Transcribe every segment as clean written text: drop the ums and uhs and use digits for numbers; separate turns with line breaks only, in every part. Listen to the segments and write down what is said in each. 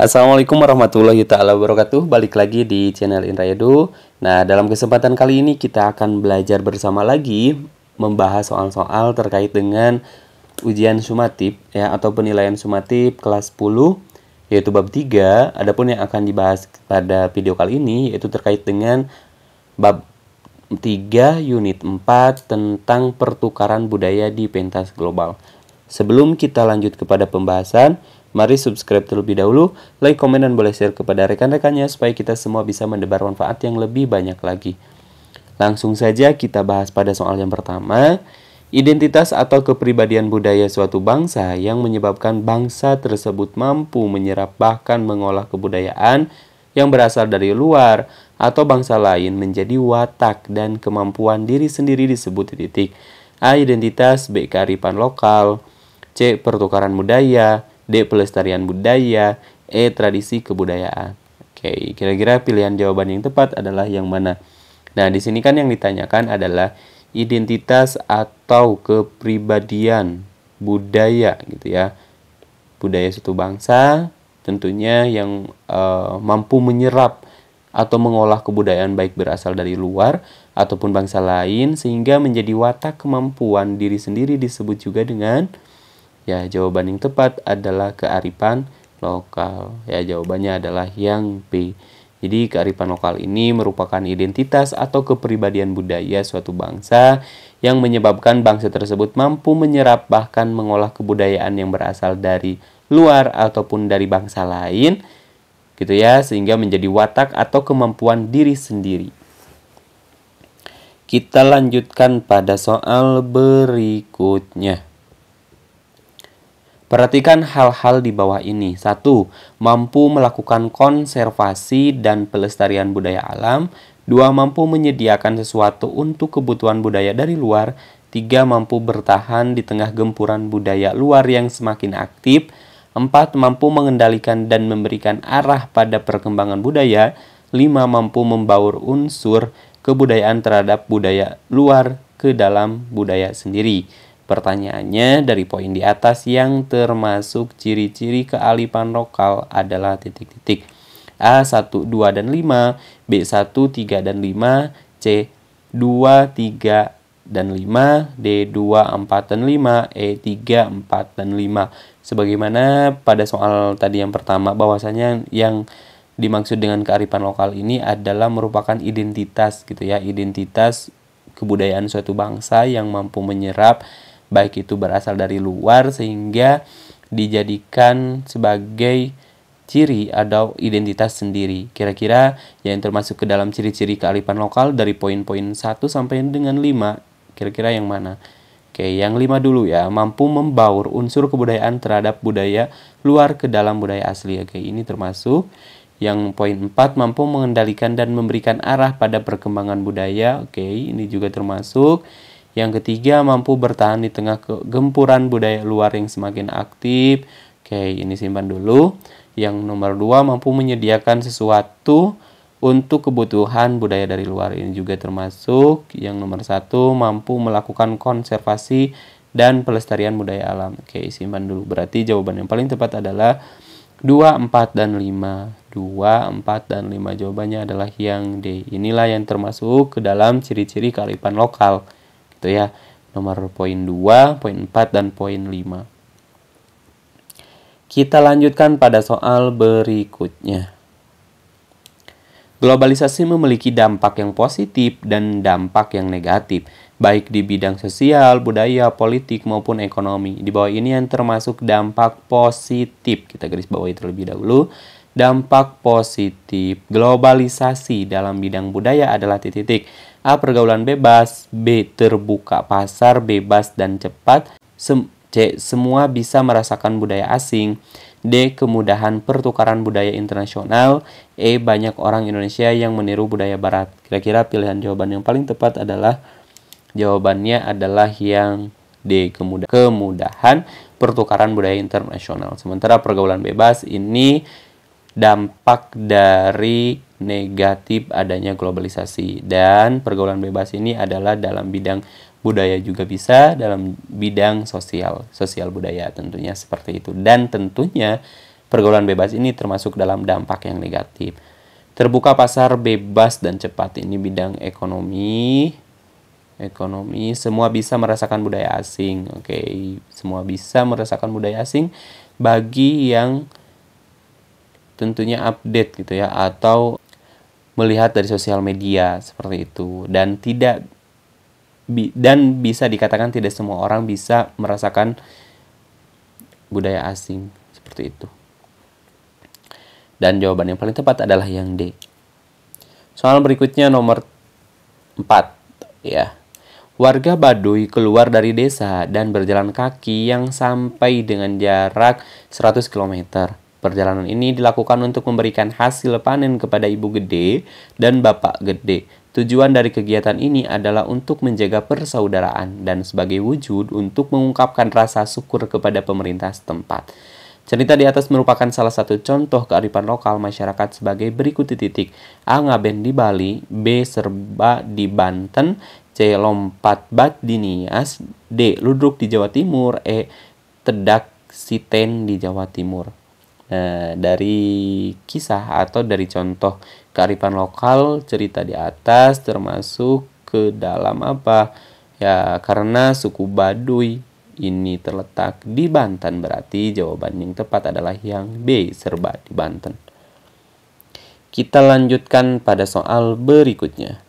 Assalamualaikum warahmatullahi taala wabarakatuh. Balik lagi di channel Indra Edu. Nah, dalam kesempatan kali ini kita akan belajar bersama lagi membahas soal-soal terkait dengan ujian sumatif ya atau penilaian sumatif kelas 10 yaitu bab 3. Adapun yang akan dibahas pada video kali ini yaitu terkait dengan bab 3 unit 4 tentang pertukaran budaya di pentas global. Sebelum kita lanjut kepada pembahasan, mari subscribe terlebih dahulu, like, komen, dan boleh share kepada rekan-rekannya supaya kita semua bisa mendebar manfaat yang lebih banyak lagi. Langsung saja kita bahas pada soal yang pertama. Identitas atau kepribadian budaya suatu bangsa yang menyebabkan bangsa tersebut mampu menyerap bahkan mengolah kebudayaan yang berasal dari luar atau bangsa lain menjadi watak dan kemampuan diri sendiri disebut titik. A. Identitas. B. Kearifan lokal. C. Pertukaran budaya. D. Pelestarian budaya. E. Tradisi kebudayaan. Oke, kira-kira pilihan jawaban yang tepat adalah yang mana? Nah, di sini kan yang ditanyakan adalah identitas atau kepribadian budaya gitu ya. Budaya suatu bangsa tentunya yang mampu menyerap atau mengolah kebudayaan baik berasal dari luar ataupun bangsa lain sehingga menjadi watak kemampuan diri sendiri disebut juga dengan ya, jawaban yang tepat adalah kearifan lokal. Ya, jawabannya adalah yang B. Jadi, kearifan lokal ini merupakan identitas atau kepribadian budaya suatu bangsa yang menyebabkan bangsa tersebut mampu menyerap bahkan mengolah kebudayaan yang berasal dari luar ataupun dari bangsa lain, gitu ya, sehingga menjadi watak atau kemampuan diri sendiri. Kita lanjutkan pada soal berikutnya. Perhatikan hal-hal di bawah ini. 1. Mampu melakukan konservasi dan pelestarian budaya alam. 2. Mampu menyediakan sesuatu untuk kebutuhan budaya dari luar. 3. Mampu bertahan di tengah gempuran budaya luar yang semakin aktif. 4. Mampu mengendalikan dan memberikan arah pada perkembangan budaya. 5. Mampu membaur unsur kebudayaan terhadap budaya luar ke dalam budaya sendiri. Pertanyaannya dari poin di atas yang termasuk ciri-ciri kearifan lokal adalah titik-titik. A. 1, 2, dan 5. B. 1, 3, dan 5. C. 2, 3, dan 5. D. 2, 4, dan 5. E. 3, 4, dan 5. Sebagaimana pada soal tadi yang pertama, bahwasanya yang dimaksud dengan kearifan lokal ini adalah merupakan identitas gitu ya, identitas kebudayaan suatu bangsa yang mampu menyerap baik itu berasal dari luar sehingga dijadikan sebagai ciri atau identitas sendiri. Kira-kira yang termasuk ke dalam ciri-ciri kearifan lokal dari poin-poin 1 sampai dengan 5, kira-kira yang mana? Oke, yang 5 dulu ya. Mampu membaur unsur kebudayaan terhadap budaya luar ke dalam budaya asli. Oke, ini termasuk. Yang poin 4, mampu mengendalikan dan memberikan arah pada perkembangan budaya. Oke, ini juga termasuk. Yang ketiga, mampu bertahan di tengah gempuran budaya luar yang semakin aktif. Oke, ini simpan dulu. Yang nomor 2, mampu menyediakan sesuatu untuk kebutuhan budaya dari luar. Ini juga termasuk. Yang nomor 1, mampu melakukan konservasi dan pelestarian budaya alam. Oke, simpan dulu. Berarti jawaban yang paling tepat adalah 2, 4, dan 5. 2, 4, dan 5. Jawabannya adalah yang D. Inilah yang termasuk ke dalam ciri-ciri kearifan lokal. Itu ya, nomor poin 2, poin 4, dan poin 5. Kita lanjutkan pada soal berikutnya. Globalisasi memiliki dampak yang positif dan dampak yang negatif, baik di bidang sosial, budaya, politik, maupun ekonomi. Di bawah ini yang termasuk dampak positif. Kita garis bawahi terlebih dahulu. Dampak positif globalisasi dalam bidang budaya adalah titik-titik. A. Pergaulan bebas. B. Terbuka pasar bebas dan cepat. C. Semua bisa merasakan budaya asing. D. Kemudahan pertukaran budaya internasional. E. Banyak orang Indonesia yang meniru budaya barat. Kira-kira pilihan jawaban yang paling tepat adalah jawabannya adalah yang D. Kemudahan pertukaran budaya internasional. Sementara pergaulan bebas ini dampak dari negatif adanya globalisasi, dan pergaulan bebas ini adalah dalam bidang budaya juga bisa, dalam bidang sosial budaya tentunya seperti itu. Dan tentunya Pergaulan bebas ini termasuk dalam dampak yang negatif. Terbuka pasar bebas dan cepat, ini bidang ekonomi. Semua bisa merasakan budaya asing. Oke, semua bisa merasakan budaya asing bagi yang tentunya update gitu ya, atau melihat dari sosial media seperti itu, dan bisa dikatakan tidak semua orang bisa merasakan budaya asing seperti itu. Dan jawaban yang paling tepat adalah yang D. Soal berikutnya nomor 4 ya. Warga Baduy keluar dari desa dan berjalan kaki yang sampai dengan jarak 100 km. Perjalanan ini dilakukan untuk memberikan hasil panen kepada ibu gede dan bapak gede. Tujuan dari kegiatan ini adalah untuk menjaga persaudaraan dan sebagai wujud untuk mengungkapkan rasa syukur kepada pemerintah setempat. Cerita di atas merupakan salah satu contoh kearifan lokal masyarakat sebagai berikut titik. A. Ngaben di Bali, B. Serba di Banten, C. Lompat bat di Nias, D. Ludruk di Jawa Timur, E. Tedak Siten di Jawa Timur. Nah, dari kisah atau dari contoh kearifan lokal cerita di atas termasuk ke dalam apa? Ya, karena suku Baduy ini terletak di Banten, berarti jawaban yang tepat adalah yang B, Serba di Banten. Kita lanjutkan pada soal berikutnya.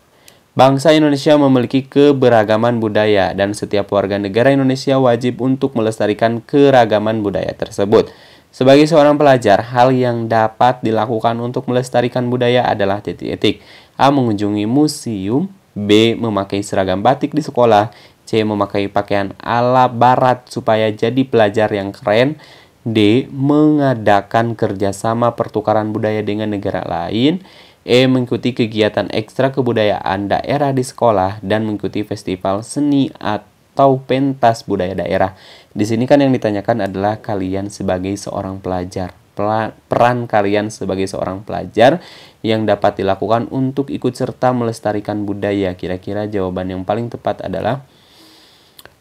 Bangsa Indonesia memiliki keberagaman budaya dan setiap warga negara Indonesia wajib untuk melestarikan keragaman budaya tersebut. Sebagai seorang pelajar, hal yang dapat dilakukan untuk melestarikan budaya adalah titik-titik. A. Mengunjungi museum, B. Memakai seragam batik di sekolah, C. Memakai pakaian ala barat supaya jadi pelajar yang keren, D. Mengadakan kerjasama pertukaran budaya dengan negara lain, E. Mengikuti kegiatan ekstra kebudayaan daerah di sekolah dan mengikuti festival seni atau pentas budaya daerah. Di sini kan yang ditanyakan adalah kalian sebagai seorang pelajar. Peran kalian sebagai seorang pelajar yang dapat dilakukan untuk ikut serta melestarikan budaya. Kira-kira jawaban yang paling tepat adalah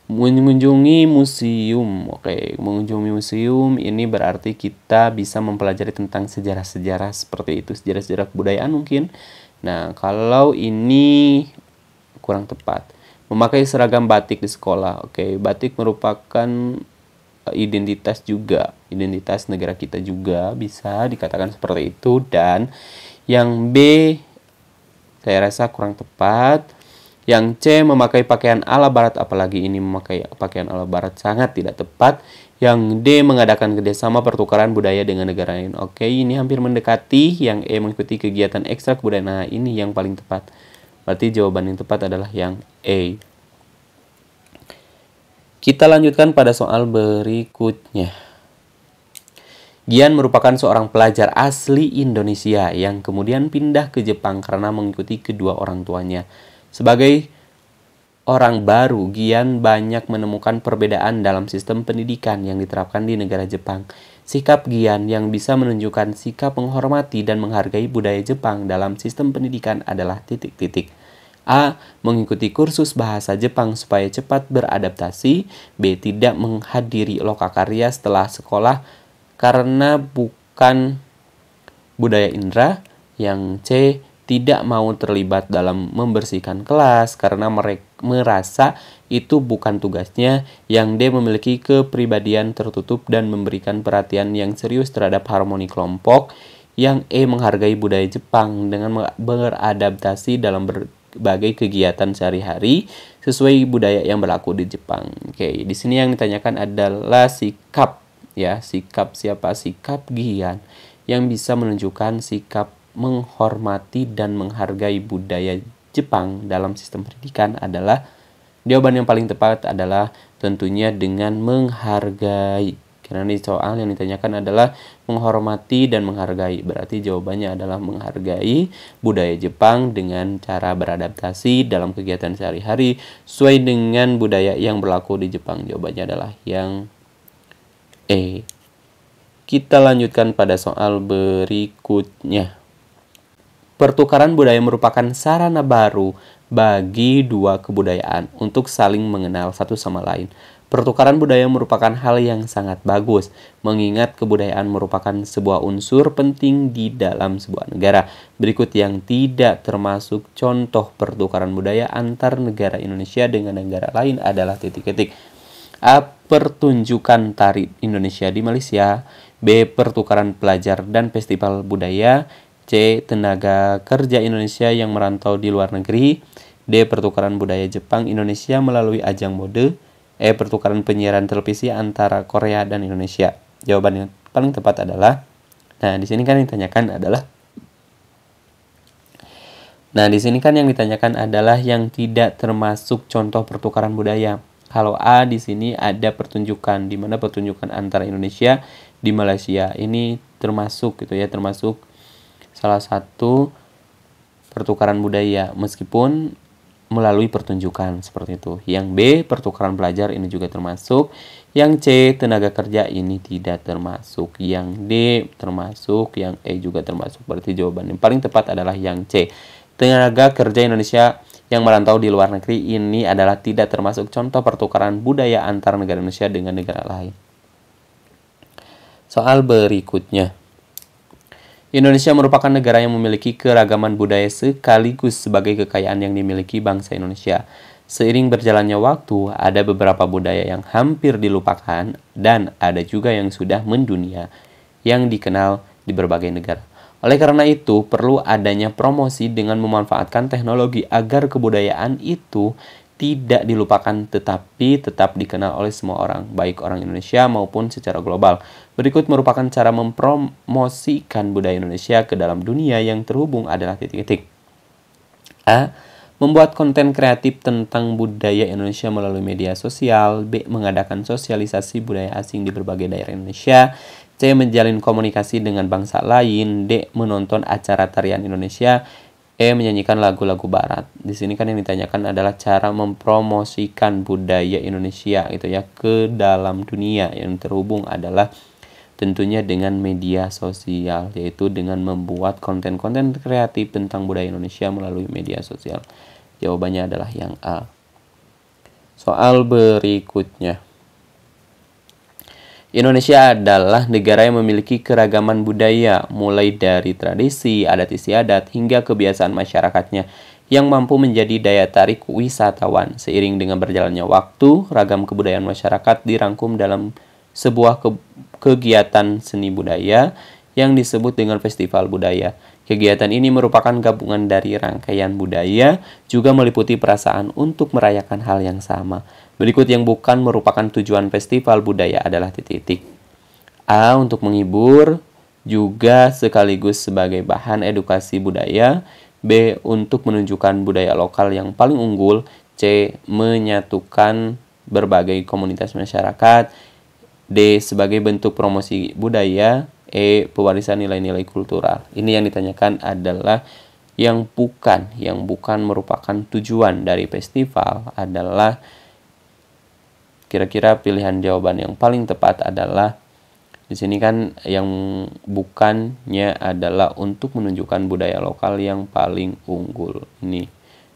mengunjungi museum. Oke, mengunjungi museum ini berarti kita bisa mempelajari tentang sejarah-sejarah seperti itu, sejarah-sejarah kebudayaan mungkin. Nah, kalau ini kurang tepat. Memakai seragam batik di sekolah. Oke, batik merupakan identitas juga, identitas negara kita juga, bisa dikatakan seperti itu. Dan yang B saya rasa kurang tepat. Yang C, memakai pakaian ala barat, apalagi ini memakai pakaian ala barat, sangat tidak tepat. Yang D, mengadakan kerjasama pertukaran budaya dengan negara lain. Oke, ini hampir mendekati. Yang E, mengikuti kegiatan ekstra kebudayaan. Nah, ini yang paling tepat. Berarti jawaban yang tepat adalah yang E. Kita lanjutkan pada soal berikutnya. Gian merupakan seorang pelajar asli Indonesia yang kemudian pindah ke Jepang karena mengikuti kedua orang tuanya. Sebagai orang baru, Gian banyak menemukan perbedaan dalam sistem pendidikan yang diterapkan di negara Jepang. Sikap Gian yang bisa menunjukkan sikap menghormati dan menghargai budaya Jepang dalam sistem pendidikan adalah titik-titik. A. Mengikuti kursus bahasa Jepang supaya cepat beradaptasi. B. Tidak menghadiri lokakarya setelah sekolah karena bukan budaya indra. Yang C. Tidak mau terlibat dalam membersihkan kelas karena mereka merasa itu bukan tugasnya. Yang D. Memiliki kepribadian tertutup dan memberikan perhatian yang serius terhadap harmoni kelompok. Yang E. Menghargai budaya Jepang dengan beradaptasi dalam berbagai kegiatan sehari-hari sesuai budaya yang berlaku di Jepang. Oke, di sini yang ditanyakan adalah sikap, ya, sikap siapa? Sikap Gian yang bisa menunjukkan sikap menghormati dan menghargai budaya Jepang dalam sistem pendidikan adalah, jawaban yang paling tepat adalah tentunya dengan menghargai. Karena di soal yang ditanyakan adalah menghormati dan menghargai. Berarti jawabannya adalah menghargai budaya Jepang dengan cara beradaptasi dalam kegiatan sehari-hari sesuai dengan budaya yang berlaku di Jepang. Jawabannya adalah yang E. Kita lanjutkan pada soal berikutnya. Pertukaran budaya merupakan sarana baru bagi dua kebudayaan untuk saling mengenal satu sama lain. Pertukaran budaya merupakan hal yang sangat bagus, mengingat kebudayaan merupakan sebuah unsur penting di dalam sebuah negara. Berikut yang tidak termasuk contoh pertukaran budaya antar negara Indonesia dengan negara lain adalah titik-titik. A. Pertunjukan tari Indonesia di Malaysia. B. Pertukaran pelajar dan festival budaya. C. Tenaga kerja Indonesia yang merantau di luar negeri. D. Pertukaran budaya Jepang Indonesia melalui ajang mode. E. Pertukaran penyiaran televisi antara Korea dan Indonesia. Jawaban yang paling tepat adalah, di sini kan yang ditanyakan adalah yang tidak termasuk contoh pertukaran budaya. Kalau A di sini ada pertunjukan, di mana pertunjukan antara Indonesia di Malaysia ini termasuk termasuk salah satu pertukaran budaya meskipun melalui pertunjukan seperti itu. Yang B, pertukaran pelajar ini juga termasuk. Yang C, tenaga kerja ini tidak termasuk. Yang D termasuk, yang E juga termasuk. Berarti jawaban yang paling tepat adalah yang C. Tenaga kerja Indonesia yang merantau di luar negeri ini adalah tidak termasuk contoh pertukaran budaya antara negara Indonesia dengan negara lain. Soal berikutnya. Indonesia merupakan negara yang memiliki keragaman budaya sekaligus sebagai kekayaan yang dimiliki bangsa Indonesia. Seiring berjalannya waktu, ada beberapa budaya yang hampir dilupakan dan ada juga yang sudah mendunia, yang dikenal di berbagai negara. Oleh karena itu, perlu adanya promosi dengan memanfaatkan teknologi agar kebudayaan itu tidak dilupakan tetapi tetap dikenal oleh semua orang, baik orang Indonesia maupun secara global. Berikut merupakan cara mempromosikan budaya Indonesia ke dalam dunia yang terhubung adalah titik-titik. A. Membuat konten kreatif tentang budaya Indonesia melalui media sosial. B. Mengadakan sosialisasi budaya asing di berbagai daerah Indonesia. C. Menjalin komunikasi dengan bangsa lain. D. Menonton acara tarian Indonesia. E. Menyanyikan lagu-lagu barat. Di sini kan yang ditanyakan adalah cara mempromosikan budaya Indonesia ke dalam dunia, yang terhubung adalah tentunya dengan media sosial, yaitu dengan membuat konten-konten kreatif tentang budaya Indonesia melalui media sosial. Jawabannya adalah yang A. Soal berikutnya. Indonesia adalah negara yang memiliki keragaman budaya, mulai dari tradisi, adat istiadat, hingga kebiasaan masyarakatnya yang mampu menjadi daya tarik wisatawan. Seiring dengan berjalannya waktu, ragam kebudayaan masyarakat dirangkum dalam sebuah kegiatan seni budaya yang disebut dengan festival budaya. Kegiatan ini merupakan gabungan dari rangkaian budaya, juga meliputi perasaan untuk merayakan hal yang sama. Berikut yang bukan merupakan tujuan festival budaya adalah titik-titik. A. Untuk menghibur, juga sekaligus sebagai bahan edukasi budaya. B. Untuk menunjukkan budaya lokal yang paling unggul. C. Menyatukan berbagai komunitas masyarakat. D. Sebagai bentuk promosi budaya. E. Pewarisan nilai-nilai kultural. Ini yang ditanyakan adalah yang bukan merupakan tujuan dari festival adalah, kira-kira pilihan jawaban yang paling tepat adalah di sini kan yang bukannya adalah untuk menunjukkan budaya lokal yang paling unggul ini.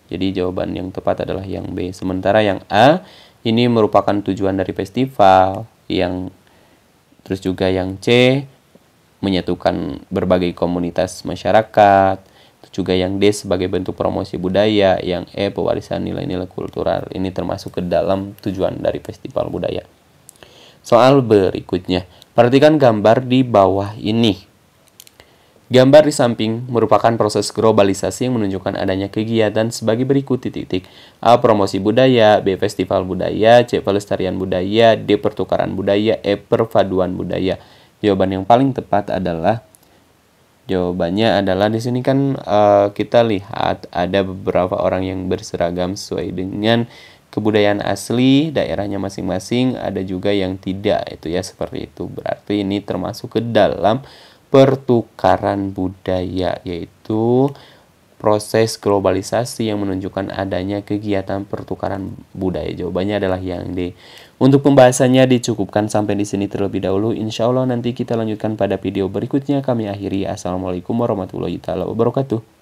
Jadi jawaban yang tepat adalah yang B. Sementara yang A ini merupakan tujuan dari festival, terus juga yang C menyatukan berbagai komunitas masyarakat, juga yang D sebagai bentuk promosi budaya, yang E pewarisan nilai-nilai kultural. Ini termasuk ke dalam tujuan dari festival budaya. Soal berikutnya, perhatikan gambar di bawah ini. Gambar di samping merupakan proses globalisasi yang menunjukkan adanya kegiatan sebagai berikut titik-titik. A. Promosi budaya. B. Festival budaya. C. Pelestarian budaya. D. Pertukaran budaya. E. Perpaduan budaya. Jawaban yang paling tepat adalah, jawabannya adalah di sini kan kita lihat ada beberapa orang yang berseragam sesuai dengan kebudayaan asli daerahnya masing-masing, ada juga yang tidak seperti itu. Berarti ini termasuk ke dalam pertukaran budaya, yaitu proses globalisasi yang menunjukkan adanya kegiatan pertukaran budaya. Jawabannya adalah yang D. Untuk pembahasannya dicukupkan sampai di sini terlebih dahulu. Insya Allah nanti kita lanjutkan pada video berikutnya. Kami akhiri. Assalamualaikum warahmatullahi wabarakatuh.